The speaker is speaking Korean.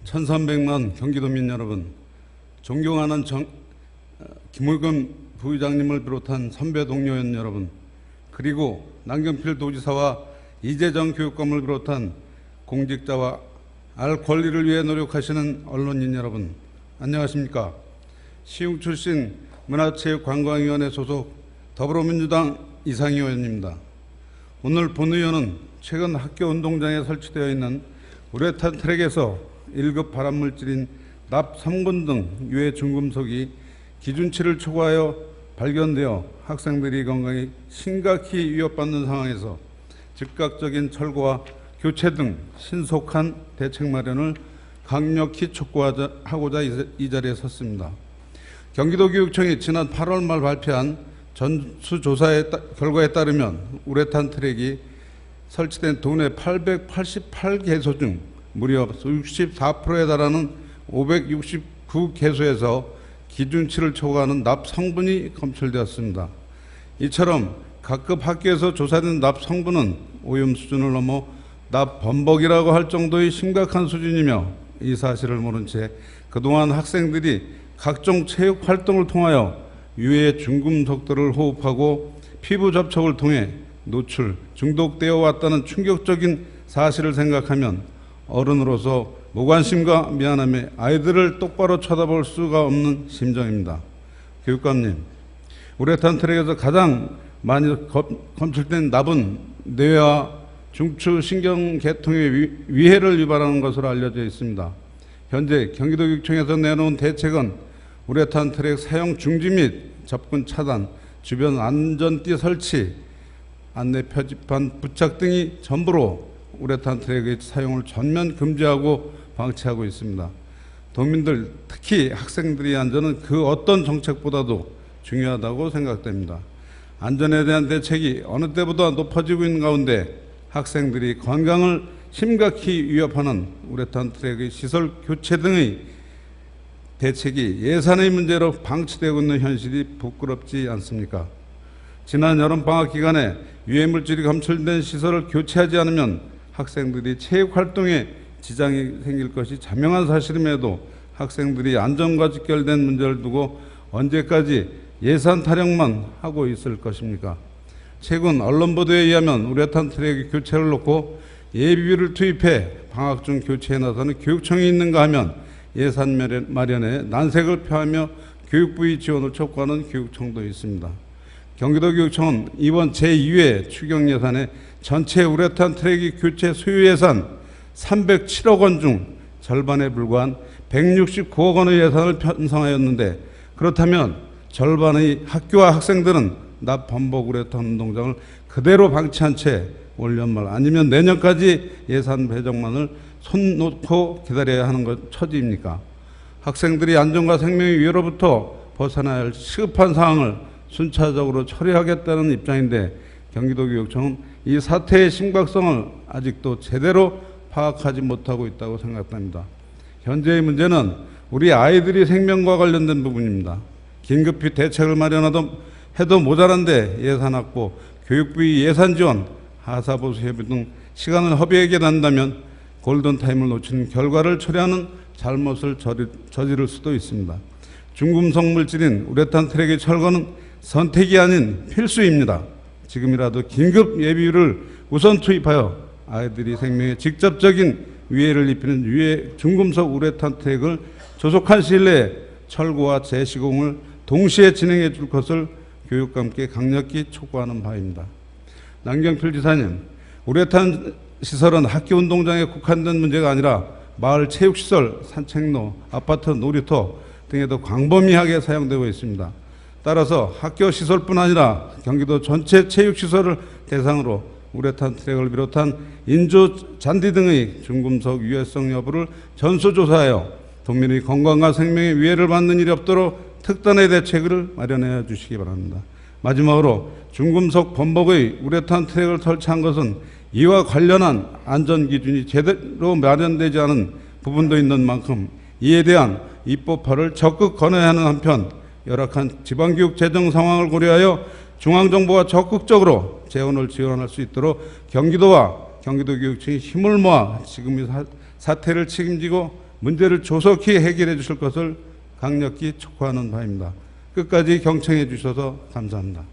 1300만 경기도민 여러분, 존경하는 김의겸 부의장님을 비롯한 선배 동료원 여러분, 그리고 남경필 도지사와 이재정 교육감을 비롯한 공직자와 알 권리를 위해 노력하시는 언론인 여러분, 안녕하십니까? 시흥 출신 문화체육관광위원회 소속 더불어민주당 이상희 의원입니다. 오늘 본 의원은 최근 학교 운동장에 설치되어 있는 우레탄 트랙에서 1급 발암물질인 납3군 등 유해 중금속이 기준치를 초과하여 발견되어 학생들이 건강에 심각히 위협받는 상황에서 즉각적인 철거와 교체 등 신속한 대책 마련을 강력히 촉구하고자 이 자리에 섰습니다. 경기도교육청이 지난 8월 말 발표한 전수조사의 결과에 따르면 우레탄 트랙이 설치된 도내 888개소 중 무려 64%에 달하는 569개소에서 기준치를 초과하는 납 성분이 검출되었습니다. 이처럼 각급 학교에서 조사된 납 성분은 오염 수준을 넘어 납 범벅이라고 할 정도의 심각한 수준이며, 이 사실을 모른 채 그동안 학생들이 각종 체육 활동을 통하여 유해 중금속들을 호흡하고 피부 접촉을 통해 노출, 중독되어 왔다는 충격적인 사실을 생각하면 어른으로서 무관심과 미안함에 아이들을 똑바로 쳐다볼 수가 없는 심정입니다. 교육감님, 우레탄 트랙에서 가장 많이 검출된 납은 뇌와 중추 신경계통에 위해를 유발하는 것으로 알려져 있습니다. 현재 경기도교육청에서 내놓은 대책은 우레탄 트랙 사용 중지 및 접근 차단, 주변 안전띠 설치, 안내 표지판 부착 등이 전부로 우레탄 트랙의 사용을 전면 금지하고 방치하고 있습니다. 도민들, 특히 학생들의 안전은 그 어떤 정책보다도 중요하다고 생각됩니다. 안전에 대한 대책이 어느 때보다 높아지고 있는 가운데 학생들이 건강을 심각히 위협하는 우레탄 트랙의 시설 교체 등의 대책이 예산의 문제로 방치되고 있는 현실이 부끄럽지 않습니까? 지난 여름방학 기간에 유해물질이 검출된 시설을 교체하지 않으면 학생들이 체육활동에 지장이 생길 것이 자명한 사실임에도 학생들이 안전과 직결된 문제를 두고 언제까지 예산 타령만 하고 있을 것입니까? 최근 언론 보도에 의하면 우레탄 트랙의 교체를 놓고 예비비를 투입해 방학 중 교체에 나서는 교육청이 있는가 하면 예산 마련에 난색을 표하며 교육부의 지원을 촉구하는 교육청도 있습니다. 경기도교육청은 이번 제2회 추경 예산에 전체 우레탄 트랙의 교체 소요 예산 307억 원 중 절반에 불과한 169억 원의 예산을 편성하였는데, 그렇다면 절반의 학교와 학생들은 납 범벅 우레탄 운동장을 그대로 방치한 채 올 연말 아니면 내년까지 예산 배정만을 손 놓고 기다려야 하는 것 처지입니까? 학생들이 안전과 생명의 위협으로부터 벗어나야 할 시급한 사항을 순차적으로 처리하겠다는 입장인데, 경기도교육청은 이 사태의 심각성을 아직도 제대로 파악하지 못하고 있다고 생각됩니다. 현재의 문제는 우리 아이들이 생명과 관련된 부분입니다. 긴급히 대책을 해도 모자란데 예산 확보, 교육부의 예산 지원, 하사보수 협의 등 시간을 허비하게 된다면 골든타임을 놓치는 결과를 초래하는 잘못을 저지를 수도 있습니다. 중금속 물질인 우레탄 트랙의 철거는 선택이 아닌 필수입니다. 지금이라도 긴급 예비비를 우선 투입하여 아이들이 생명에 직접적인 위해를 입히는 유해 중금속 우레탄 트랙을 조속한 시일 내에 철거와 재시공을 동시에 진행해 줄 것을 교육감께 강력히 촉구하는 바입니다. 남경필 지사님, 우레탄 시설은 학교 운동장에 국한된 문제가 아니라 마을 체육시설, 산책로, 아파트, 놀이터 등에도 광범위하게 사용되고 있습니다. 따라서 학교 시설뿐 아니라 경기도 전체 체육시설을 대상으로 우레탄 트랙을 비롯한 인조 잔디 등의 중금속 유해성 여부를 전수조사하여 도민의 건강과 생명에 위해를 받는 일이 없도록 특단의 대책을 마련해 주시기 바랍니다. 마지막으로 중금속 범벅의 우레탄 트랙을 설치한 것은 이와 관련한 안전기준이 제대로 마련되지 않은 부분도 있는 만큼 이에 대한 입법화를 적극 권해야 하는 한편, 열악한 지방교육 재정 상황을 고려하여 중앙정부가 적극적으로 재원을 지원할 수 있도록 경기도와 경기도교육청이 힘을 모아 지금의 사태를 책임지고 문제를 조속히 해결해 주실 것을 강력히 촉구하는 바입니다. 끝까지 경청해 주셔서 감사합니다.